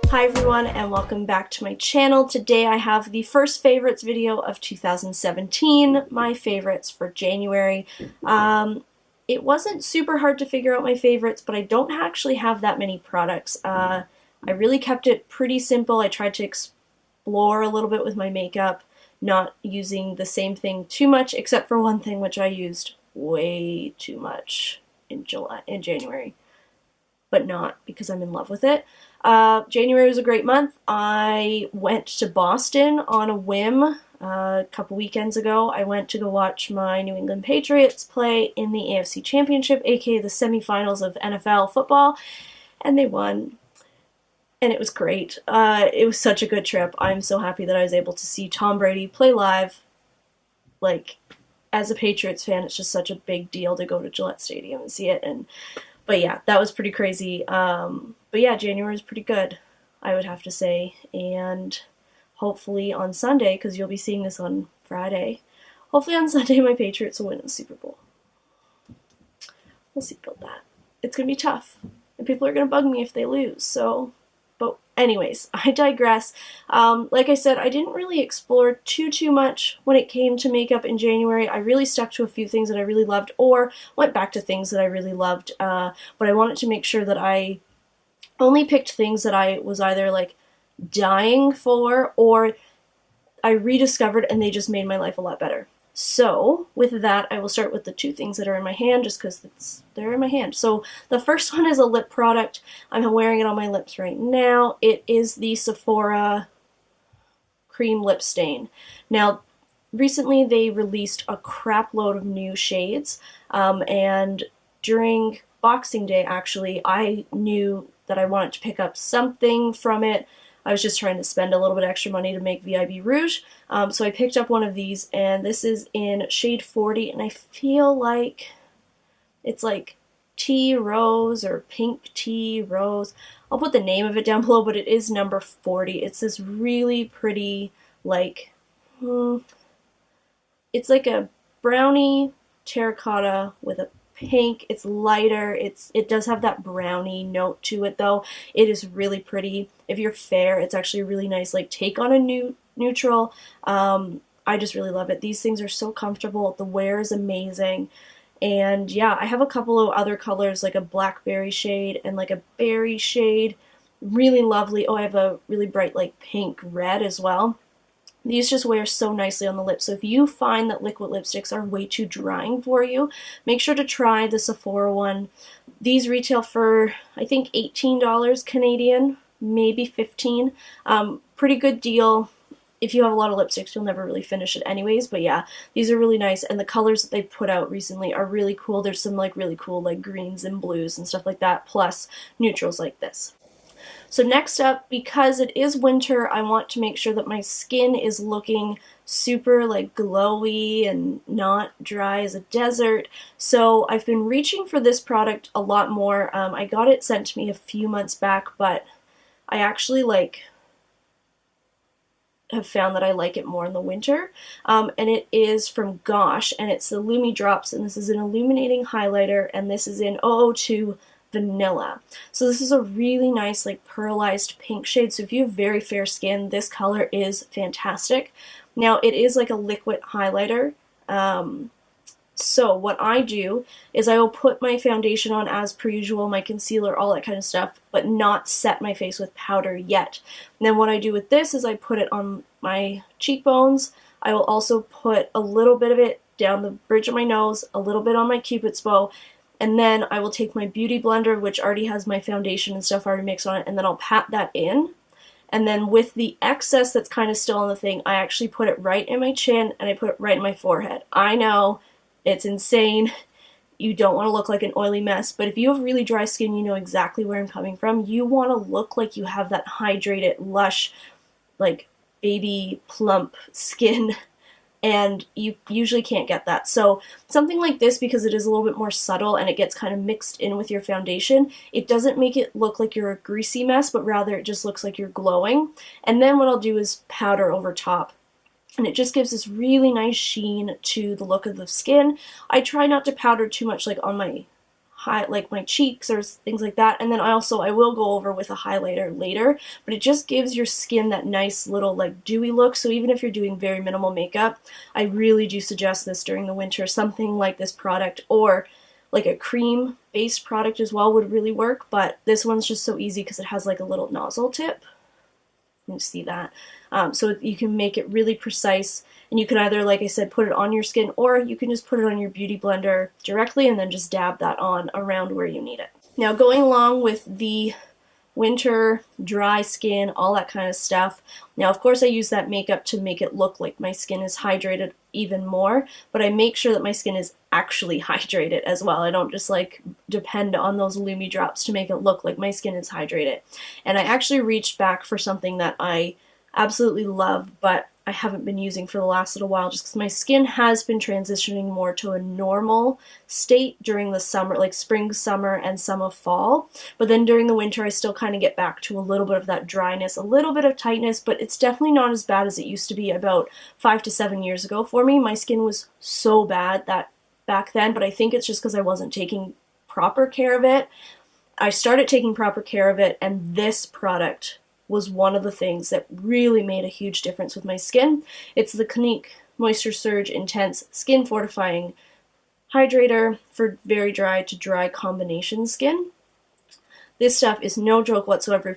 Hi everyone and welcome back to my channel. Today I have the first favorites video of 2017, my favorites for January. It wasn't super hard to figure out my favorites, but I don't actually have that many products. I really kept it pretty simple. I tried to explore a little bit with my makeup, not using the same thing too much, except for one thing which I used way too much in January, but not because I'm in love with it. January was a great month. I went to Boston on a whim a couple weekends ago. I went to go watch my New England Patriots play in the AFC Championship, aka the semifinals of NFL football, and they won. And it was great. It was such a good trip. I'm so happy that I was able to see Tom Brady play live. Like, as a Patriots fan, it's just such a big deal to go to Gillette Stadium and see it. But yeah, that was pretty crazy. But yeah, January was pretty good, I would have to say. And hopefully on Sunday, because you'll be seeing this on Friday, hopefully on Sunday my Patriots will win the Super Bowl. We'll see about that. It's going to be tough. And people are going to bug me if they lose, so... But anyways, I digress. Like I said, I didn't really explore too much when it came to makeup in January. I really stuck to a few things that I really loved, or went back to things that I really loved. But I wanted to make sure that I only picked things that I was either like dying for, or I rediscovered and they just made my life a lot better. So, with that, I will start with the two things that are in my hand, just because they're in my hand. So, the first one is a lip product. I'm wearing it on my lips right now. It is the Sephora Cream Lip Stain. Now, recently they released a crap load of new shades, and during Boxing Day, actually, I knew that I wanted to pick up something from it. I was just trying to spend a little bit extra money to make VIB Rouge, so I picked up one of these, and this is in shade 40, and I feel like it's like tea rose or pink tea rose. I'll put the name of it down below, but it is number 40. It's this really pretty, like, it's like a brownie terracotta with a pink. It's lighter. It does have that brownie note to it, though. It is really pretty. If you're fair, it's actually a really nice like take on a neutral. I just really love it. These things are so comfortable. The wear is amazing. And yeah, I have a couple of other colors, like a blackberry shade and like a berry shade. Really lovely. Oh, I have a really bright like pink red as well. These just wear so nicely on the lips. So if you find that liquid lipsticks are way too drying for you, make sure to try the Sephora one. These retail for, I think, $18 Canadian, maybe 15. Pretty good deal. If you have a lot of lipsticks, you'll never really finish it anyways. But yeah, these are really nice. And the colors that they put out recently are really cool. There's some like really cool like greens and blues and stuff like that, plus neutrals like this. So next up, because it is winter, I want to make sure that my skin is looking super like glowy and not dry as a desert. So I've been reaching for this product a lot more. I got it sent to me a few months back, but I actually have found that I like it more in the winter. And it is from Gosh, and it's the Lumi Drops, and this is an illuminating highlighter, and this is in 002 Vanilla. So this is a really nice like pearlized pink shade. So if you have very fair skin, this color is fantastic. Now it is like a liquid highlighter. So what I do is I will put my foundation on as per usual, my concealer, all that kind of stuff, but not set my face with powder yet. And then what I do with this is I put it on my cheekbones. I will also put a little bit of it down the bridge of my nose, a little bit on my Cupid's bow, and then I will take my beauty blender, which already has my foundation and stuff already mixed on it, and then I'll pat that in. And then with the excess that's kind of still on the thing, I actually put it right in my chin, and I put it right in my forehead. I know, it's insane. You don't want to look like an oily mess, but if you have really dry skin, you know exactly where I'm coming from. You want to look like you have that hydrated, lush, like baby plump skin. And you usually can't get that. So something like this, because it is a little bit more subtle and it gets kind of mixed in with your foundation, it doesn't make it look like you're a greasy mess, but rather it just looks like you're glowing. And then what I'll do is powder over top. And it just gives this really nice sheen to the look of the skin. I try not to powder too much like on my like my cheeks or things like that. And then I will go over with a highlighter later, but it just gives your skin that nice little like dewy look. So even if you're doing very minimal makeup, I really do suggest this during the winter. Something like this product, or like a cream based product as well, would really work, but this one's just so easy because it has like a little nozzle tip. You can see that. So you can make it really precise, and you can either, like I said, put it on your skin, or you can just put it on your beauty blender directly and then just dab that on around where you need it. Now, going along with the winter, dry skin, all that kind of stuff. Now, of course, I use that makeup to make it look like my skin is hydrated even more, but I make sure that my skin is actually hydrated as well. I don't just like depend on those Lumi drops to make it look like my skin is hydrated. And I actually reached back for something that I absolutely love, but I haven't been using for the last little while, just because my skin has been transitioning more to a normal state during the summer, like spring, summer, and some of fall. But then during the winter, I still kind of get back to a little bit of that dryness, a little bit of tightness, but it's definitely not as bad as it used to be about 5 to 7 years ago for me. My skin was so bad that back then, but I think it's just because I wasn't taking proper care of it. I started taking proper care of it, and this product was one of the things that really made a huge difference with my skin. It's the Clinique Moisture Surge Intense Skin Fortifying Hydrator for very dry to dry combination skin. This stuff is no joke whatsoever.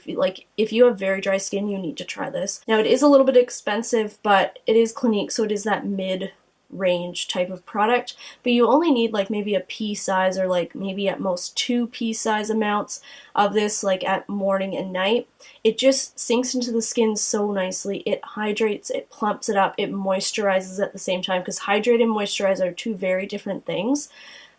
If you have very dry skin, you need to try this. Now, it is a little bit expensive, but it is Clinique, so it is that mid-range type of product, but you only need like maybe a pea size, or like maybe at most 2 pea size amounts of this, like at morning and night. It just sinks into the skin so nicely. It hydrates, it plumps it up, it moisturizes at the same time, because hydrate and moisturize are two very different things.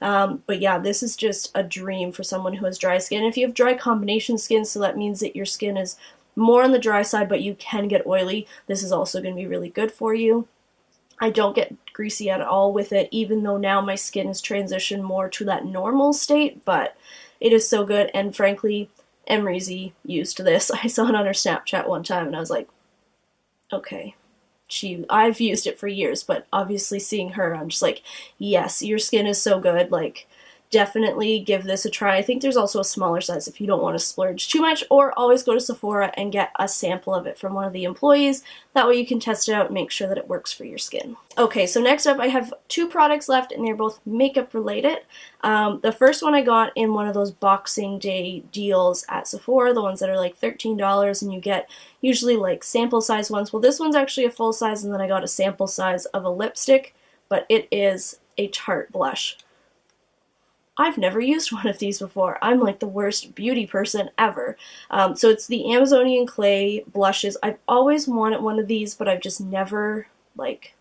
But yeah, this is just a dream for someone who has dry skin. If you have dry combination skin, so that means that your skin is more on the dry side, but you can get oily, this is also going to be really good for you. I don't get greasy at all with it, even though now my skin has transitioned more to that normal state, but it is so good. And frankly, Emreezy used this. I saw it on her Snapchat one time, and I was like, okay. I've used it for years, but obviously seeing her, I'm just like, yes, your skin is so good. Like, definitely give this a try. I think there's also a smaller size if you don't want to splurge too much, or always go to Sephora and get a sample of it from one of the employees. That way you can test it out and make sure that it works for your skin. Okay, so next up I have 2 products left, and they're both makeup related. The first one I got in one of those Boxing Day deals at Sephora, the ones that are like $13, and you get usually like sample size ones. Well, this one's actually a full size, and then I got a sample size of a lipstick, but it is a Tarte blush. I've never used one of these before. I'm like the worst beauty person ever. So it's the Amazonian Clay blushes. I've always wanted one of these, but I've just never like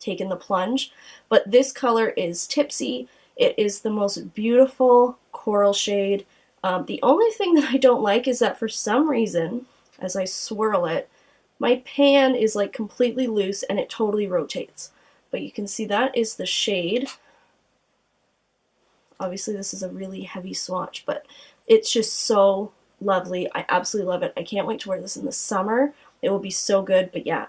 taken the plunge. But this color is Tipsy. It is the most beautiful coral shade. The only thing that I don't like is that for some reason, as I swirl it, my pan is like completely loose and it totally rotates. But you can see that is the shade. Obviously this is a really heavy swatch, but it's just so lovely. I absolutely love it. I can't wait to wear this in the summer. It will be so good. But yeah,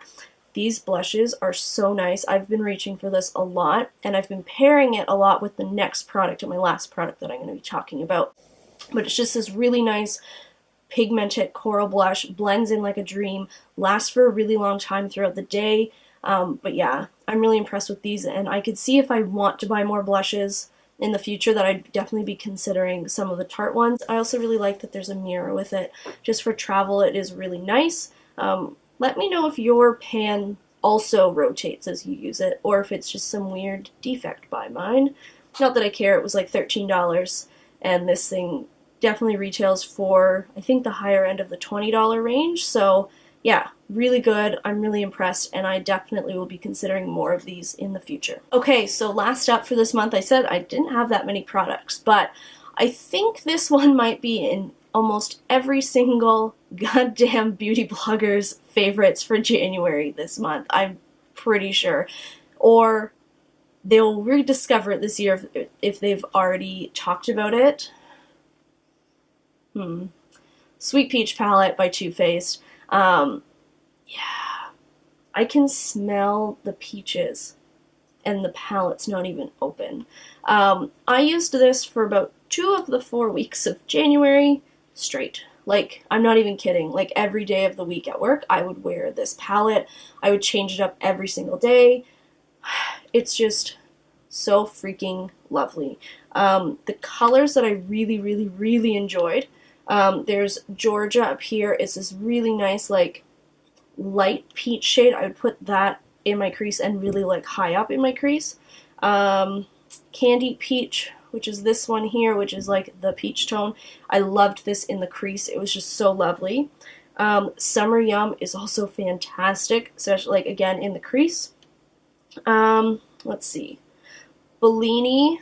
these blushes are so nice. I've been reaching for this a lot, and I've been pairing it a lot with the next product, and my last product that I'm going to be talking about. But it's just this really nice pigmented coral blush, blends in like a dream, lasts for a really long time throughout the day. But yeah, I'm really impressed with these, and I could see if I want to buy more blushes in the future that I'd definitely be considering some of the Tarte ones. I also really like that there's a mirror with it. Just for travel, it is really nice. Let me know if your pan also rotates as you use it, or if it's just some weird defect by mine. Not that I care, it was like $13, and this thing definitely retails for, I think, the higher end of the $20 range, so yeah, really good. I'm really impressed, and I definitely will be considering more of these in the future. Okay, so last up for this month, I said I didn't have that many products, but I think this one might be in almost every single goddamn beauty blogger's favorites for January this month. I'm pretty sure. Or they'll rediscover it this year if they've already talked about it. Sweet Peach Palette by Too Faced. Yeah, I can smell the peaches, and the palette's not even open. I used this for about 2 of the 4 weeks of January straight. Like, I'm not even kidding. Like, every day of the week at work, I would wear this palette. I would change it up every single day. It's just so freaking lovely. The colors that I really, really, really enjoyed, there's Georgia up here. It's this really nice, like, light peach shade. I would put that in my crease and really, like, high up in my crease. Candy Peach, which is this one here, which is like the peach tone. I loved this in the crease. It was just so lovely. Summer Yum is also fantastic, especially, like, again, in the crease. Let's see. Bellini,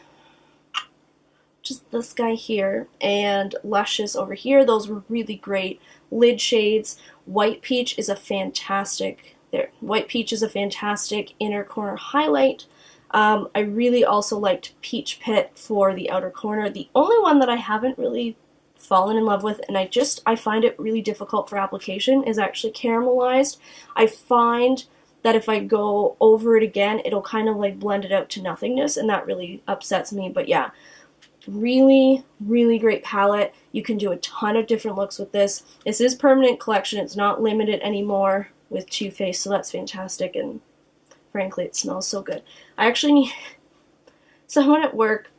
just this guy here, and Luscious over here. Those were really great lid shades. White Peach is a fantastic, White Peach is a fantastic inner corner highlight. I really also liked Peach Pit for the outer corner. The only one that I haven't really fallen in love with, and I find it really difficult for application, is actually Caramelized. I find that if I go over it again, it'll kind of like blend it out to nothingness, and that really upsets me. But yeah, really, really great palette. You can do a ton of different looks with this. This is permanent collection. It's not limited anymore with Too Faced, so that's fantastic, and frankly, it smells so good. I actually need someone at work,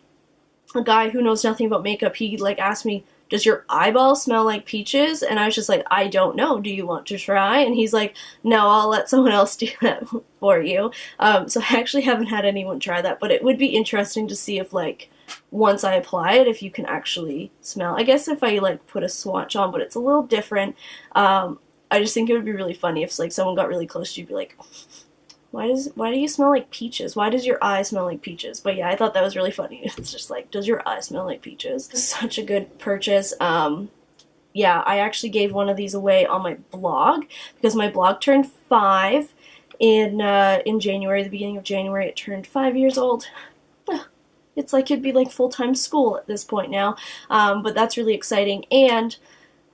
a guy who knows nothing about makeup, he like asked me, does your eyeball smell like peaches? And I was just like, I don't know. Do you want to try? And he's like, no, I'll let someone else do that for you. So I actually haven't had anyone try that, but it would be interesting to see if, like, once I apply it, if you can actually smell. I guess if I, like, put a swatch on, but it's a little different. I just think it would be really funny if, like, someone got really close to you, be like, why do you smell like peaches? Why does your eye smell like peaches? But yeah, I thought that was really funny. It's just like, does your eye smell like peaches? Such a good purchase. Yeah, I actually gave one of these away on my blog because my blog turned 5 in January, the beginning of January. It turned 5 years old. It's like it'd be like full-time school at this point now. But that's really exciting. And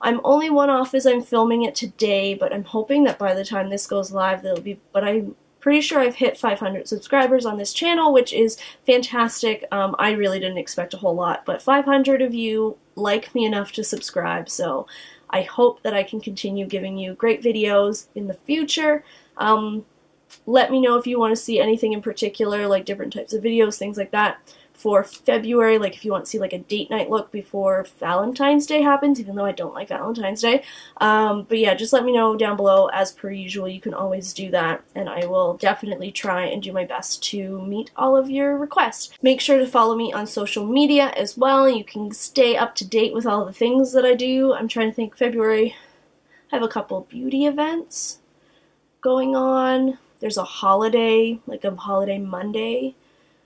I'm only one off as I'm filming it today, but I'm hoping that by the time this goes live, I'm pretty sure I've hit 500 subscribers on this channel, which is fantastic. I really didn't expect a whole lot, but 500 of you like me enough to subscribe, so I hope that I can continue giving you great videos in the future. Let me know if you want to see anything in particular, like different types of videos, things like that. For February, like if you want to see like a date night look before Valentine's Day happens, even though I don't like Valentine's Day. But yeah, just let me know down below. As per usual, you can always do that, and I will definitely try and do my best to meet all of your requests. Make sure to follow me on social media as well. You can stay up to date with all the things that I do. I'm trying to think. February, I have a couple beauty events going on. There's a holiday, like a holiday Monday.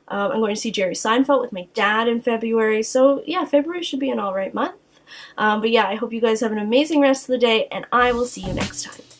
I'm going to see Jerry Seinfeld with my dad in February. So yeah, February should be an alright month. But yeah, I hope you guys have an amazing rest of the day, and I will see you next time.